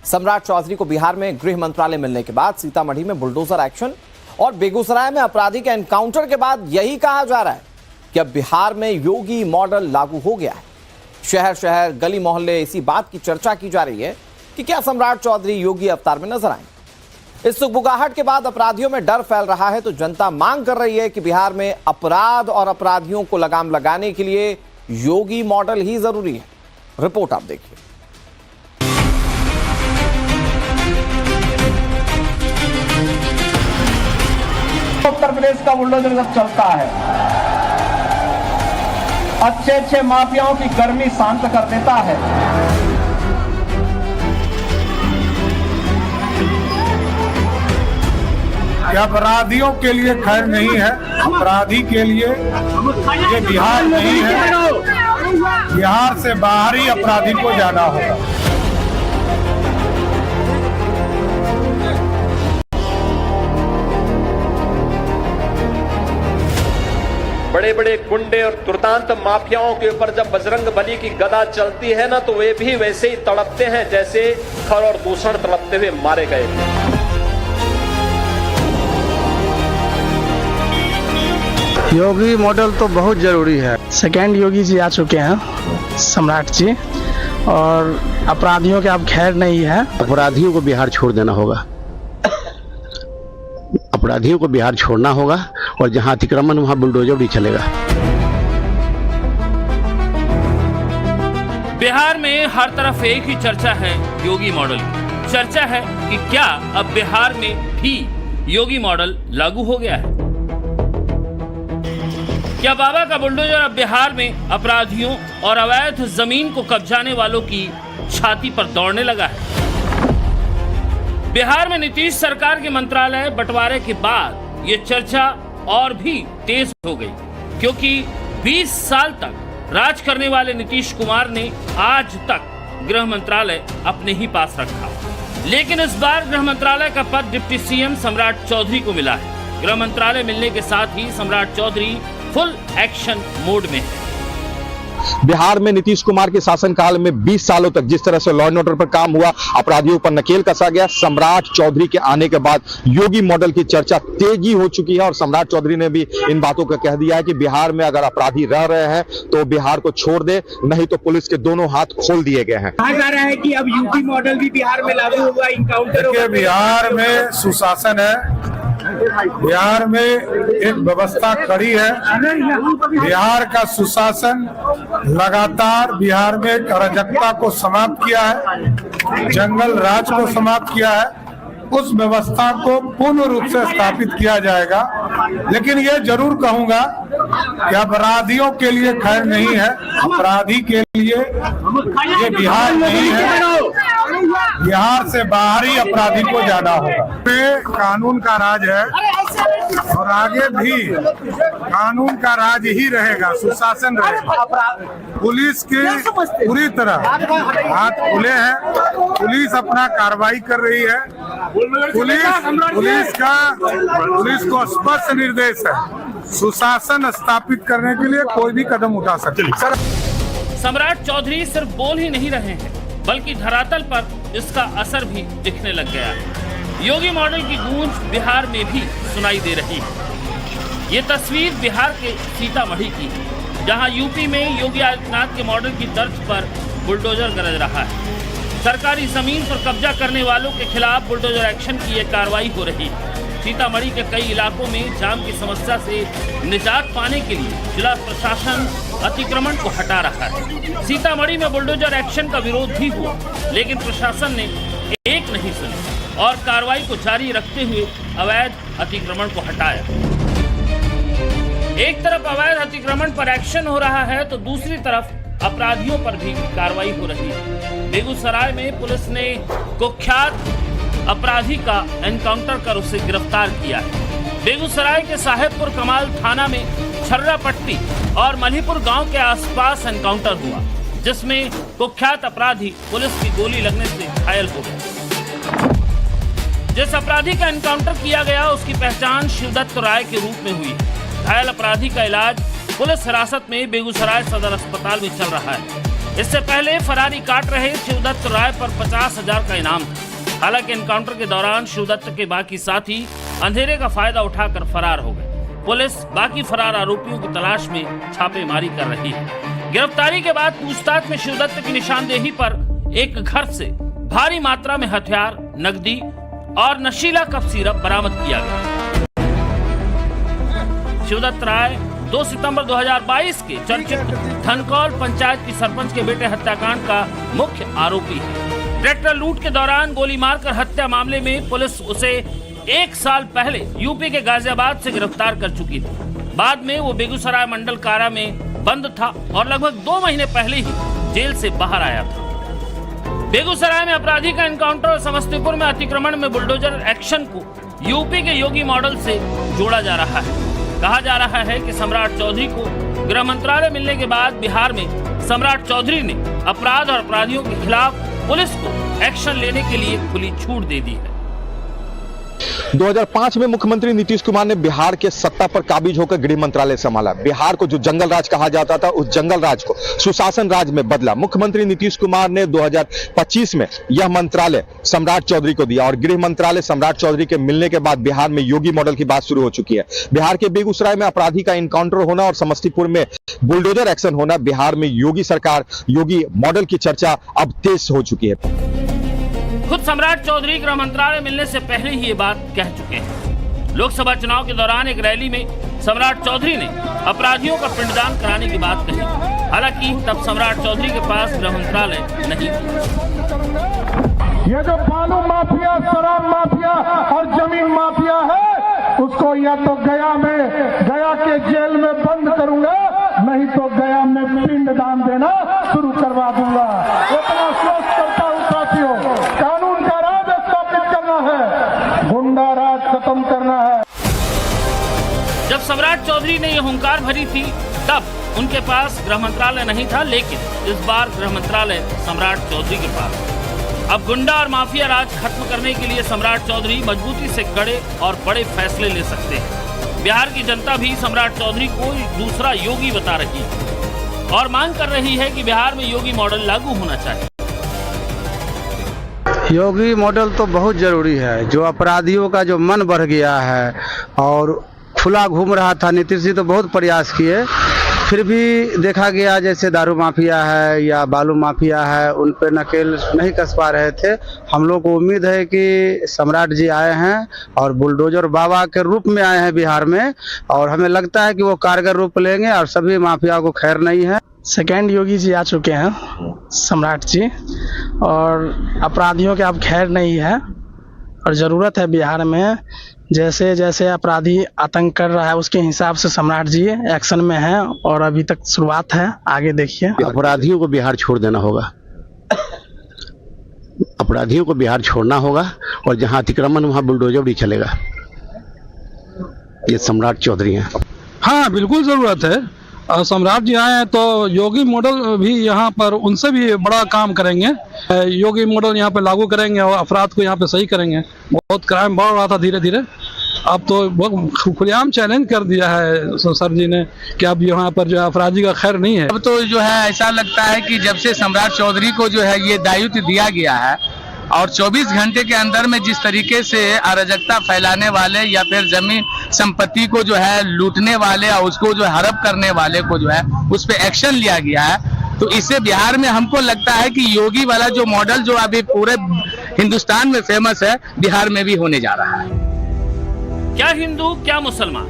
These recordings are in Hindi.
सम्राट चौधरी को बिहार में गृह मंत्रालय मिलने के बाद सीतामढ़ी में बुलडोजर एक्शन और बेगूसराय में अपराधी के एनकाउंटर के बाद यही कहा जा रहा है कि अब बिहार में योगी मॉडल लागू हो गया है। शहर शहर गली मोहल्ले इसी बात की चर्चा की जा रही है कि क्या सम्राट चौधरी योगी अवतार में नजर आएंगे। इस सुगबुगाहट के बाद अपराधियों में डर फैल रहा है, तो जनता मांग कर रही है कि बिहार में अपराध और अपराधियों को लगाम लगाने के लिए योगी मॉडल ही जरूरी है। रिपोर्ट आप देखिए। उत्तर प्रदेश का बुलडोजर जब चलता है, अच्छे अच्छे माफियाओं की गर्मी शांत कर देता है। अपराधियों के लिए खैर नहीं है, अपराधी के लिए ये बिहार नहीं है। बिहार से बाहर ही अपराधी को जाना होगा। बड़े बड़े गुंडे और दुर्दांत माफियाओं के ऊपर जब बजरंगबली की गदा चलती है ना, तो वे भी वैसे ही तड़पते हैं जैसे खर और दूषण तड़पते हुए मारे गए। योगी मॉडल तो बहुत जरूरी है। सेकेंड योगी जी आ चुके हैं, सम्राट जी, और अपराधियों के अब खैर नहीं है। अपराधियों को बिहार छोड़ देना होगा, अपराधियों को बिहार छोड़ना होगा, और जहां अतिक्रमण वहां बुलडोजर भी चलेगा। बिहार में हर तरफ एक ही चर्चा है योगी मॉडल की। चर्चा है कि क्या अब बिहार में भी योगी मॉडल लागू हो गया है। क्या बाबा का बुलडोजर अब बिहार में अपराधियों और अवैध जमीन को कब्जाने वालों की छाती पर दौड़ने लगा है। बिहार में नीतीश सरकार के मंत्रालय बंटवारे के बाद ये चर्चा और भी तेज हो गई, क्योंकि 20 साल तक राज करने वाले नीतीश कुमार ने आज तक गृह मंत्रालय अपने ही पास रखा। लेकिन इस बार गृह मंत्रालय का पद डिप्टी सीएम सम्राट चौधरी को मिला है। गृह मंत्रालय मिलने के साथ ही सम्राट चौधरी फुल एक्शन मोड में है। बिहार में नीतीश कुमार के शासनकाल में 20 सालों तक जिस तरह से लॉ एंड ऑर्डर पर काम हुआ, अपराधियों पर नकेल कसा गया, सम्राट चौधरी के आने के बाद योगी मॉडल की चर्चा तेजी हो चुकी है। और सम्राट चौधरी ने भी इन बातों को कह दिया है कि बिहार में अगर अपराधी रह रहे हैं तो बिहार को छोड़ दे, नहीं तो पुलिस के दोनों हाथ खोल दिए गए हैं। कहा जा रहा है कि अब यूपी मॉडल भी बिहार में लागू होगा, इनकाउंटर। बिहार में सुशासन है, बिहार में एक व्यवस्था कड़ी है। बिहार का सुशासन लगातार बिहार में अराजकता को समाप्त किया है, जंगल राज को समाप्त किया है। उस व्यवस्था को पूर्ण रूप से स्थापित किया जाएगा। लेकिन ये जरूर कहूंगा कि अपराधियों के लिए खैर नहीं है, अपराधी के लिए ये बिहार नहीं है। बिहार से बाहर ही अपराधी को जाना होगा। कानून का राज है और आगे भी कानून का राज ही रहेगा, सुशासन रहेगा। पुलिस की पूरी तरह हाथ खुले हैं, पुलिस अपना कार्रवाई कर रही है। पुलिस को स्पष्ट निर्देश है, सुशासन स्थापित करने के लिए कोई भी कदम उठा सकते हैं। सम्राट चौधरी सिर्फ बोल ही नहीं रहे हैं, बल्कि धरातल पर इसका असर भी दिखने लग गया है। योगी मॉडल की गूंज बिहार में भी सुनाई दे रही है। ये तस्वीर बिहार के सीतामढ़ी की है, जहां यूपी में योगी आदित्यनाथ के मॉडल की तर्ज पर बुलडोजर गरज रहा है। सरकारी जमीन पर कब्जा करने वालों के खिलाफ बुलडोजर एक्शन की ये कार्रवाई हो रही है। सीतामढ़ी के कई इलाकों में जाम की समस्या से निजात पाने के लिए जिला प्रशासन अतिक्रमण को हटा रहा है। सीतामढ़ी में बुलडोजर एक्शन का विरोध भी हुआ, लेकिन प्रशासन ने एक नहीं सुनी और कार्रवाई को जारी रखते हुए अवैध अतिक्रमण को हटाया। एक तरफ अवैध अतिक्रमण पर एक्शन हो रहा है, तो दूसरी तरफ अपराधियों पर भी कार्रवाई हो रही है। बेगूसराय में पुलिस ने कुख्यात अपराधी का एनकाउंटर कर उसे गिरफ्तार किया है। बेगूसराय के साहेबपुर कमाल थाना में छर्रा पट्टी और मलीपुर गांव के आसपास एनकाउंटर हुआ, जिसमें कुख्यात अपराधी पुलिस की गोली लगने से घायल हो गया। जिस अपराधी का एनकाउंटर किया गया उसकी पहचान शिवदत्त राय के रूप में हुई है। घायल अपराधी का इलाज पुलिस हिरासत में बेगूसराय सदर अस्पताल में चल रहा है। इससे पहले फरारी काट रहे शिवदत्त राय पर 50,000 का इनाम था। हालांकि एनकाउंटर के दौरान शिवदत्त के बाकी साथी अंधेरे का फायदा उठाकर फरार हो गए। पुलिस बाकी फरार आरोपियों की तलाश में छापेमारी कर रही है। गिरफ्तारी के बाद पूछताछ में शिवदत्त की निशानदेही पर एक घर से भारी मात्रा में हथियार, नकदी और नशीला कफ सिरप बरामद किया गया। शिवदत्त राय 2 सितंबर 2022 के चर्चित धनकौल पंचायत की सरपंच के बेटे हत्याकांड का मुख्य आरोपी है। ट्रैक्टर लूट के दौरान गोली मारकर हत्या मामले में पुलिस उसे 1 साल पहले यूपी के गाजियाबाद से गिरफ्तार कर चुकी थी। बाद में वो बेगूसराय मंडल कारा में बंद था और लगभग 2 महीने पहले ही जेल से बाहर आया था। बेगूसराय में अपराधी का एनकाउंटर और समस्तीपुर में अतिक्रमण में बुलडोजर एक्शन को यूपी के योगी मॉडल से जोड़ा जा रहा है। कहा जा रहा है कि सम्राट चौधरी को गृह मंत्रालय मिलने के बाद बिहार में सम्राट चौधरी ने अपराध और अपराधियों के खिलाफ पुलिस को एक्शन लेने के लिए खुली छूट दे दी है। 2005 में मुख्यमंत्री नीतीश कुमार ने बिहार के सत्ता पर काबिज होकर गृह मंत्रालय संभाला। बिहार को जो जंगल राज कहा जाता था, उस जंगल राज को सुशासन राज में बदला। मुख्यमंत्री नीतीश कुमार ने 2025 में यह मंत्रालय सम्राट चौधरी को दिया और गृह मंत्रालय सम्राट चौधरी के मिलने के बाद बिहार में योगी मॉडल की बात शुरू हो चुकी है। बिहार के बेगूसराय में अपराधी का इनकाउंटर होना और समस्तीपुर में बुलडोजर एक्शन होना, बिहार में योगी सरकार, योगी मॉडल की चर्चा अब तेज हो चुकी है। खुद सम्राट चौधरी गृह मंत्रालय मिलने से पहले ही ये बात कह चुके हैं। लोकसभा चुनाव के दौरान एक रैली में सम्राट चौधरी ने अपराधियों का पिंडदान कराने की बात कही। हालांकि तब सम्राट चौधरी के पास गृह मंत्रालय नहीं था। ये जो बालू माफिया, शराब माफिया और जमीन माफिया है, उसको या तो गया के जेल में बंद करूंगा, नहीं तो गया में पिंडदान देना शुरू करवा दूंगा। इतना सोच करता हूँ साथियों, कानून का राज स्थापित करना है, गुंडा राज खत्म करना है। जब सम्राट चौधरी ने यह हुंकार भरी थी, तब उनके पास गृह मंत्रालय नहीं था, लेकिन इस बार गृह मंत्रालय सम्राट चौधरी के पास। अब गुंडा और माफिया राज खत्म करने के लिए सम्राट चौधरी मजबूती से कड़े और बड़े फैसले ले सकते हैं। बिहार की जनता भी सम्राट चौधरी को दूसरा योगी बता रही है और मांग कर रही है कि बिहार में योगी मॉडल लागू होना चाहिए। योगी मॉडल तो बहुत ज़रूरी है। जो अपराधियों का जो मन बढ़ गया है और खुला घूम रहा था, नीतीश जी तो बहुत प्रयास किए, फिर भी देखा गया जैसे दारू माफिया है या बालू माफिया है, उन पे नकेल नहीं कस पा रहे थे। हम लोग को उम्मीद है कि सम्राट जी आए हैं और बुलडोजर बाबा के रूप में आए हैं बिहार में, और हमें लगता है कि वो कारगर रूप लेंगे और सभी माफिया को खैर नहीं है। सेकेंड योगी जी आ चुके हैं, सम्राट जी, और अपराधियों के अब खैर नहीं है और ज़रूरत है बिहार में। जैसे जैसे अपराधी आतंक कर रहा है, उसके हिसाब से सम्राट जी एक्शन में हैं और अभी तक शुरुआत है, आगे देखिए। अपराधियों को बिहार छोड़ देना होगा, अपराधियों को बिहार छोड़ना होगा और जहां अतिक्रमण वहां बुलडोजर भी चलेगा। ये सम्राट चौधरी हैं। हाँ, बिल्कुल ज़रूरत है। सम्राट जी आए हैं तो योगी मॉडल भी यहाँ पर उनसे भी बड़ा काम करेंगे। योगी मॉडल यहाँ पे लागू करेंगे और अपराध को यहाँ पे सही करेंगे। बहुत क्राइम बढ़ रहा था धीरे धीरे, अब तो बहुत खुलेआम चैलेंज कर दिया है सर जी ने कि अब यहाँ पर जो अपराधी का खैर नहीं है। अब तो जो है ऐसा लगता है कि जब से सम्राट चौधरी को जो है ये दायित्व दिया गया है और 24 घंटे के अंदर में जिस तरीके से अराजकता फैलाने वाले या फिर जमीन संपत्ति को जो है लूटने वाले और उसको जो हड़प करने वाले को जो है उस पर एक्शन लिया गया है, तो इससे बिहार में हमको लगता है कि योगी वाला जो मॉडल जो अभी पूरे हिंदुस्तान में फेमस है, बिहार में भी होने जा रहा है। क्या हिंदू क्या मुसलमान,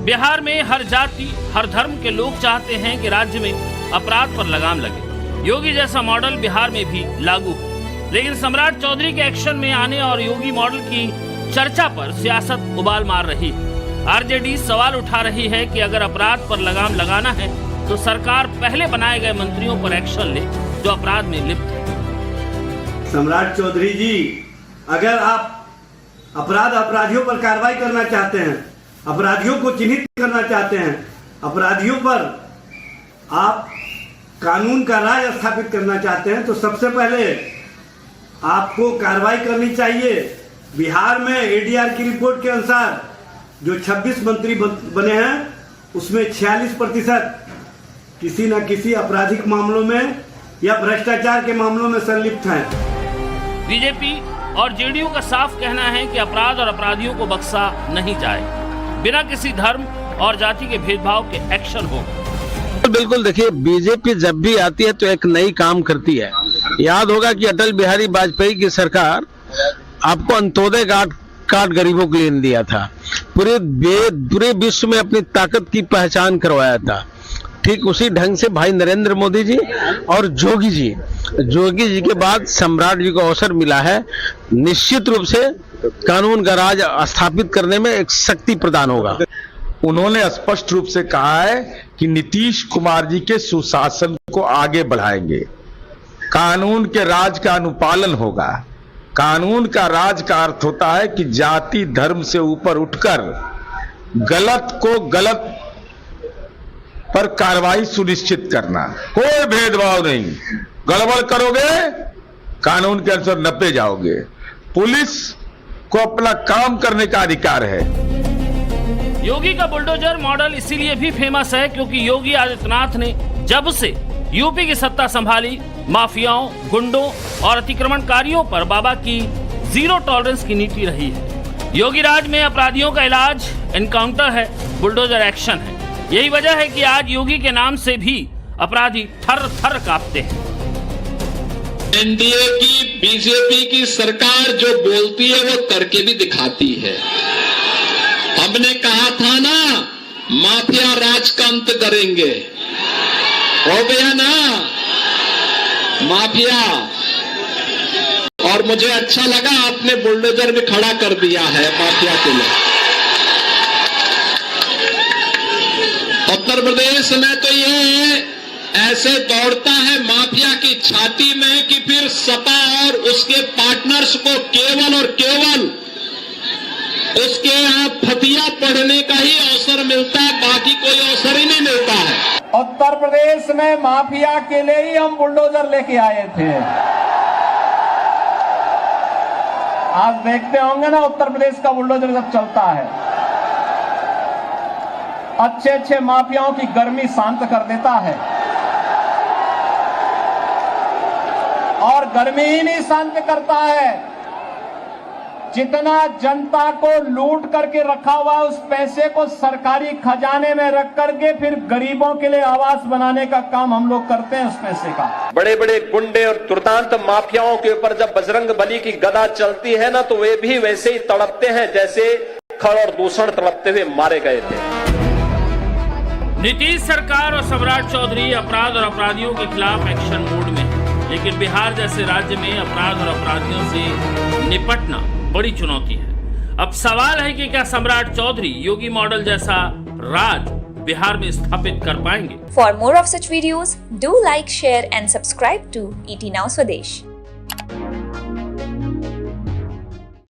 बिहार में हर जाति हर धर्म के लोग चाहते हैं कि राज्य में अपराध पर लगाम लगे। योगी जैसा मॉडल बिहार में भी लागू हो, लेकिन सम्राट चौधरी के एक्शन में आने और योगी मॉडल की चर्चा पर सियासत उबाल मार रही है। आरजेडी सवाल उठा रही है कि अगर अपराध पर लगाम लगाना है तो सरकार पहले बनाए गए मंत्रियों पर एक्शन ले जो अपराध में लिप्त है। सम्राट चौधरी जी, अगर आप अपराधियों पर कार्रवाई करना चाहते हैं, अपराधियों को चिन्हित करना चाहते हैं, अपराधियों पर आप कानून का राज स्थापित करना चाहते हैं, तो सबसे पहले आपको कार्रवाई करनी चाहिए। बिहार में एडीआर की रिपोर्ट के अनुसार जो 26 मंत्री बने हैं, उसमें 46% किसी न किसी आपराधिक मामलों में या भ्रष्टाचार के मामलों में संलिप्त हैं। बीजेपी और जेडीयू का साफ कहना है कि अपराध और अपराधियों को बख्शा नहीं जाए, बिना किसी धर्म और जाति के भेदभाव के एक्शन हो। बिल्कुल, देखिए बीजेपी जब भी आती है तो एक नई काम करती है। याद होगा कि अटल बिहारी वाजपेयी की सरकार आपको अंत्योदय कार्ड गरीबों के लिए दिया था, पूरे विश्व में अपनी ताकत की पहचान करवाया था। ठीक उसी ढंग से भाई नरेंद्र मोदी जी और जोगी जी के बाद सम्राट जी को अवसर मिला है, निश्चित रूप से कानून का राज स्थापित करने में एक शक्ति प्रदान होगा। उन्होंने स्पष्ट रूप से कहा है कि नीतीश कुमार जी के सुशासन को आगे बढ़ाएंगे, कानून के राज का अनुपालन होगा। कानून का राज का अर्थ होता है कि जाति धर्म से ऊपर उठकर गलत को गलत पर कार्रवाई सुनिश्चित करना, कोई भेदभाव नहीं। गड़बड़ करोगे कानून के अनुसार नपे जाओगे। पुलिस को अपना काम करने का अधिकार है। योगी का बुलडोजर मॉडल इसीलिए भी फेमस है क्योंकि योगी आदित्यनाथ ने जब से यूपी की सत्ता संभाली, माफियाओं, गुंडों और अतिक्रमणकारियों पर बाबा की जीरो टॉलरेंस की नीति रही है। योगी राज में अपराधियों का इलाज एनकाउंटर है, बुलडोजर एक्शन है। यही वजह है कि आज योगी के नाम से भी अपराधी थर थर कांपते हैं। एनडीए की बीजेपी की सरकार जो बोलती है वो करके भी दिखाती है। हमने कहा था ना माफिया राज का अंत करेंगे, हो गया ना माफिया। और मुझे अच्छा लगा आपने बुलडोजर भी खड़ा कर दिया है माफिया के लिए। उत्तर प्रदेश में तो ये ऐसे दौड़ता है माफिया की छाती में कि फिर सपा और उसके पार्टनर्स को केवल और केवल उसके यहाँ फतिया पढ़ने का ही अवसर मिलता है, बाकी कोई अवसर ही नहीं मिलता है। उत्तर प्रदेश में माफिया के लिए ही हम बुलडोजर लेके आए थे। आज देखते होंगे ना उत्तर प्रदेश का बुलडोजर जब चलता है, अच्छे माफियाओं की गर्मी शांत कर देता है। और गर्मी ही नहीं शांत करता है, जितना जनता को लूट करके रखा हुआ उस पैसे को सरकारी खजाने में रख करके फिर गरीबों के लिए आवास बनाने का काम हम लोग करते हैं उस पैसे का। बड़े बड़े गुंडे और दुर्दांत माफियाओं के ऊपर जब बजरंग बली की गदा चलती है ना, तो वे भी वैसे ही तड़पते हैं जैसे खर और दूषण तड़पते हुए मारे गए थे। नीतीश सरकार और सम्राट चौधरी अपराध और अपराधियों के खिलाफ एक्शन मोड में है, लेकिन बिहार जैसे राज्य में अपराध और अपराधियों से निपटना बड़ी चुनौती है। अब सवाल है कि क्या सम्राट चौधरी योगी मॉडल जैसा राज बिहार में स्थापित कर पाएंगे? For more of such videos, do like, share and subscribe to ET Now Swadesh.